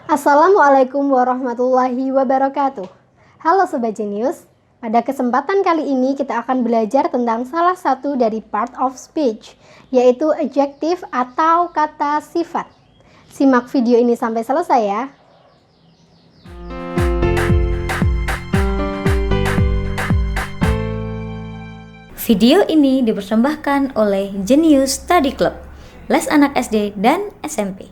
Assalamualaikum warahmatullahi wabarakatuh. Halo Sobat Jenius, pada kesempatan kali ini kita akan belajar tentang salah satu dari part of speech, yaitu adjective atau kata sifat. Simak video ini sampai selesai ya. Video ini dipersembahkan oleh Genius Study Club, les anak SD dan SMP.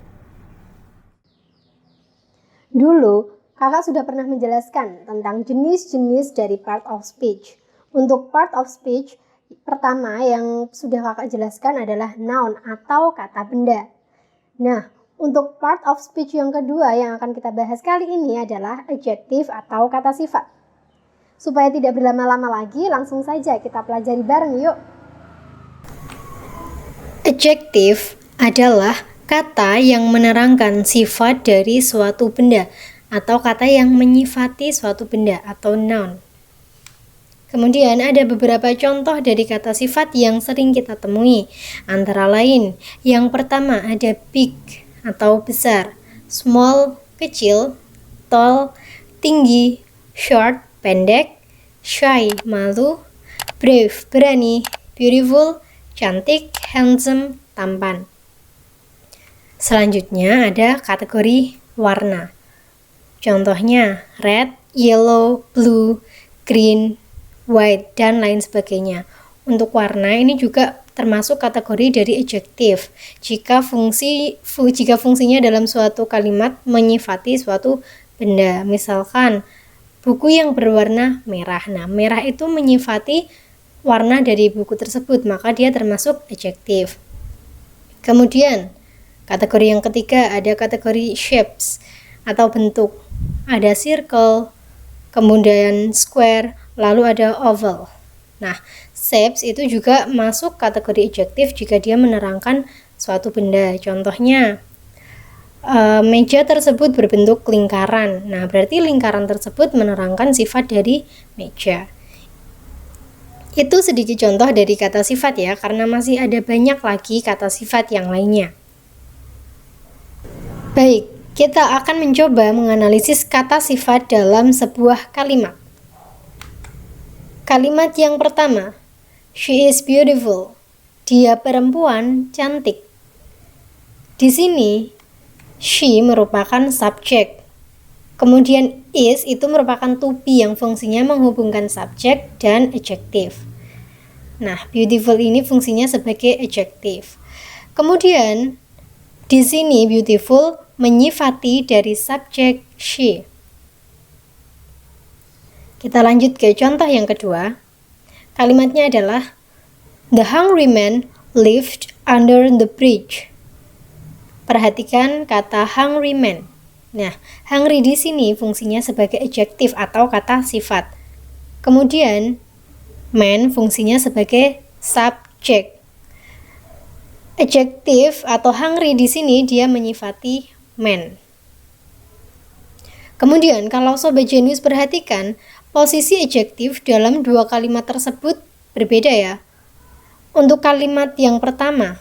Dulu, kakak sudah pernah menjelaskan tentang jenis-jenis dari part of speech. Untuk part of speech, pertama yang sudah kakak jelaskan adalah noun atau kata benda. Nah, untuk part of speech yang kedua yang akan kita bahas kali ini adalah adjective atau kata sifat. Supaya tidak berlama-lama lagi, langsung saja kita pelajari bareng yuk. Adjective adalah kata yang menerangkan sifat dari suatu benda atau kata yang menyifati suatu benda atau noun. Kemudian ada beberapa contoh dari kata sifat yang sering kita temui. Antara lain, yang pertama ada big atau besar, small kecil, tall tinggi, short pendek, shy malu, brave berani, beautiful cantik, handsome tampan. Selanjutnya ada kategori warna. Contohnya red, yellow, blue, green, white, dan lain sebagainya. Untuk warna ini juga termasuk kategori dari adjective jika fungsinya dalam suatu kalimat menyifati suatu benda. Misalkan buku yang berwarna merah. Nah, merah itu menyifati warna dari buku tersebut, maka dia termasuk adjective. Kemudian kategori yang ketiga ada kategori shapes atau bentuk. Ada circle, kemudian square, lalu ada oval. Nah, shapes itu juga masuk kategori adjective jika dia menerangkan suatu benda. Contohnya, meja tersebut berbentuk lingkaran. Nah, berarti lingkaran tersebut menerangkan sifat dari meja. Itu sedikit contoh dari kata sifat ya, karena masih ada banyak lagi kata sifat yang lainnya. Baik, kita akan mencoba menganalisis kata sifat dalam sebuah kalimat. Kalimat yang pertama, she is beautiful. Dia perempuan cantik. Di sini, she merupakan subjek. Kemudian is itu merupakan to be yang fungsinya menghubungkan subjek dan adjective. Nah, beautiful ini fungsinya sebagai adjective. Kemudian di sini beautiful menyifati dari subjek she. Kita lanjut ke contoh yang kedua. Kalimatnya adalah the hungry man lived under the bridge. Perhatikan kata hungry man. Nah, hungry di sini fungsinya sebagai adjective atau kata sifat. Kemudian man fungsinya sebagai subjek. Adjective atau hungry di sini dia menyifati man. Kemudian kalau Sobat Jenius perhatikan, posisi adjective dalam dua kalimat tersebut berbeda ya. Untuk kalimat yang pertama,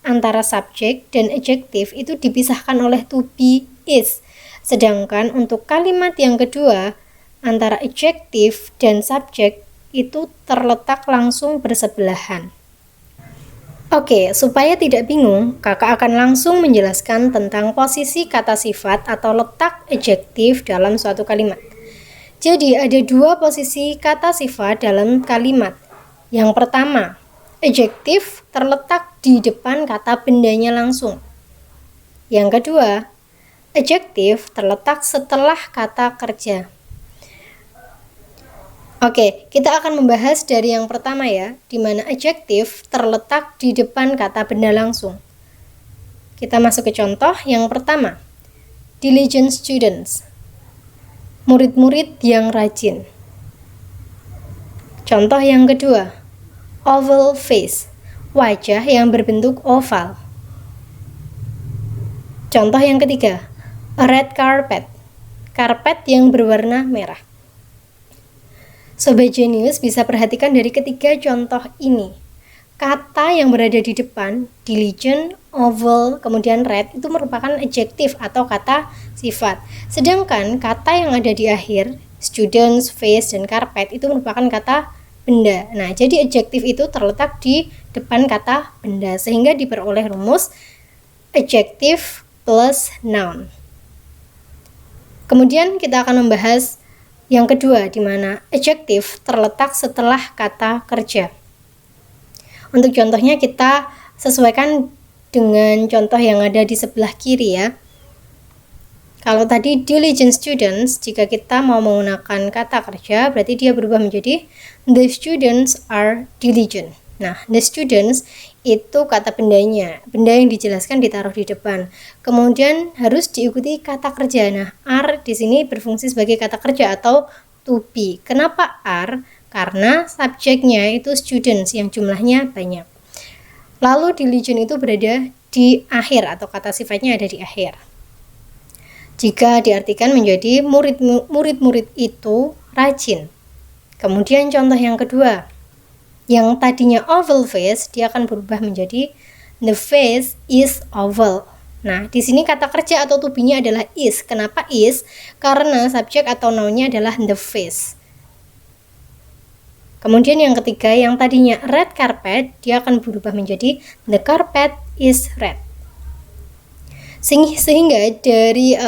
antara subjek dan adjective itu dipisahkan oleh to be, is. Sedangkan untuk kalimat yang kedua, antara adjective dan subjek itu terletak langsung bersebelahan. Oke, supaya tidak bingung, kakak akan langsung menjelaskan tentang posisi kata sifat atau letak adjektif dalam suatu kalimat. Jadi ada dua posisi kata sifat dalam kalimat. Yang pertama, adjektif terletak di depan kata bendanya langsung. Yang kedua, adjektif terletak setelah kata kerja. Oke, kita akan membahas dari yang pertama ya, di mana adjektif terletak di depan kata benda langsung. Kita masuk ke contoh yang pertama. Diligent students. Murid-murid yang rajin. Contoh yang kedua. Oval face. Wajah yang berbentuk oval. Contoh yang ketiga. A red carpet. Karpet yang berwarna merah. Sobat Jenius bisa perhatikan dari ketiga contoh ini. kata yang berada di depan, diligent, oval, kemudian red, itu merupakan adjektif atau kata sifat. Sedangkan kata yang ada di akhir, students, vase, dan carpet, itu merupakan kata benda. Nah, jadi adjektif itu terletak di depan kata benda, sehingga diperoleh rumus adjektif plus noun. Kemudian kita akan membahas yang kedua, di mana adjektif terletak setelah kata kerja. Untuk contohnya kita sesuaikan dengan contoh yang ada di sebelah kiri ya. Kalau tadi diligent students, jika kita mau menggunakan kata kerja, berarti dia berubah menjadi the students are diligent. Nah, the students itu kata bendanya. Benda yang dijelaskan ditaruh di depan. Kemudian harus diikuti kata kerja. Nah, are di sini berfungsi sebagai kata kerja atau to be. Kenapa are? Karena subjeknya itu students yang jumlahnya banyak. Lalu diligent itu berada di akhir atau kata sifatnya ada di akhir. Jika diartikan menjadi murid-murid itu rajin. Kemudian contoh yang kedua, yang tadinya oval face, dia akan berubah menjadi the face is oval. Nah, di sini kata kerja atau to be-nya adalah is. Kenapa is? Karena subjek atau noun-nya adalah the face. Kemudian yang ketiga, yang tadinya red carpet, dia akan berubah menjadi the carpet is red. Sehingga dari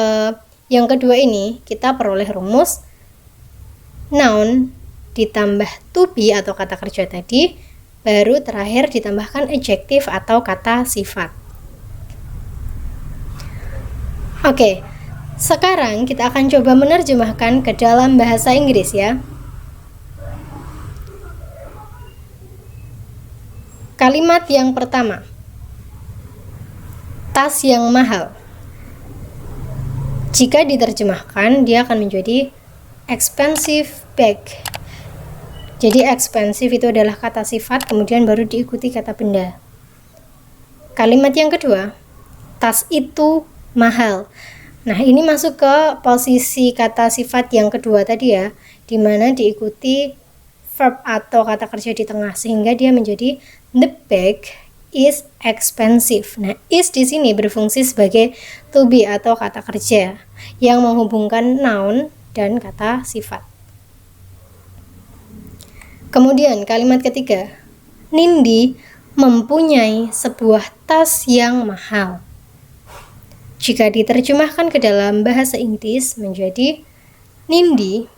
yang kedua ini, kita peroleh rumus noun ditambah to be atau kata kerja tadi, baru terakhir ditambahkan adjektif atau kata sifat. Oke, sekarang kita akan coba menerjemahkan ke dalam bahasa Inggris ya. Kalimat yang pertama, tas yang mahal. Jika diterjemahkan, dia akan menjadi expensive bag. Jadi expensive itu adalah kata sifat, kemudian baru diikuti kata benda. Kalimat yang kedua, tas itu mahal. Nah, ini masuk ke posisi kata sifat yang kedua tadi ya, di mana diikuti verb atau kata kerja di tengah, sehingga dia menjadi the bag is expensive. Nah, is di sini berfungsi sebagai to be atau kata kerja yang menghubungkan noun dan kata sifat. Kemudian kalimat ketiga, Nindi mempunyai sebuah tas yang mahal. Jika diterjemahkan ke dalam bahasa Inggris menjadi Nindi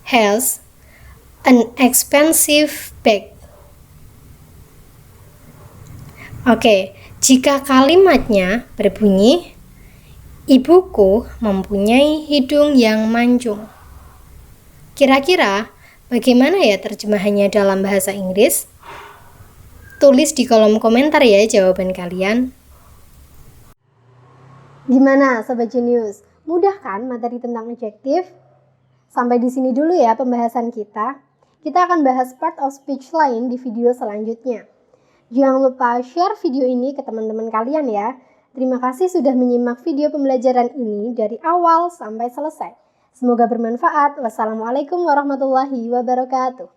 has an expensive bag. Oke, jika kalimatnya berbunyi ibuku mempunyai hidung yang mancung. Kira-kira bagaimana ya terjemahannya dalam bahasa Inggris? Tulis di kolom komentar ya jawaban kalian. Gimana Sobat Genius? Mudah kan materi tentang adjektif? Sampai di sini dulu ya pembahasan kita. Kita akan bahas part of speech lain di video selanjutnya. Jangan lupa share video ini ke teman-teman kalian ya. Terima kasih sudah menyimak video pembelajaran ini dari awal sampai selesai. Semoga bermanfaat. Wassalamualaikum warahmatullahi wabarakatuh.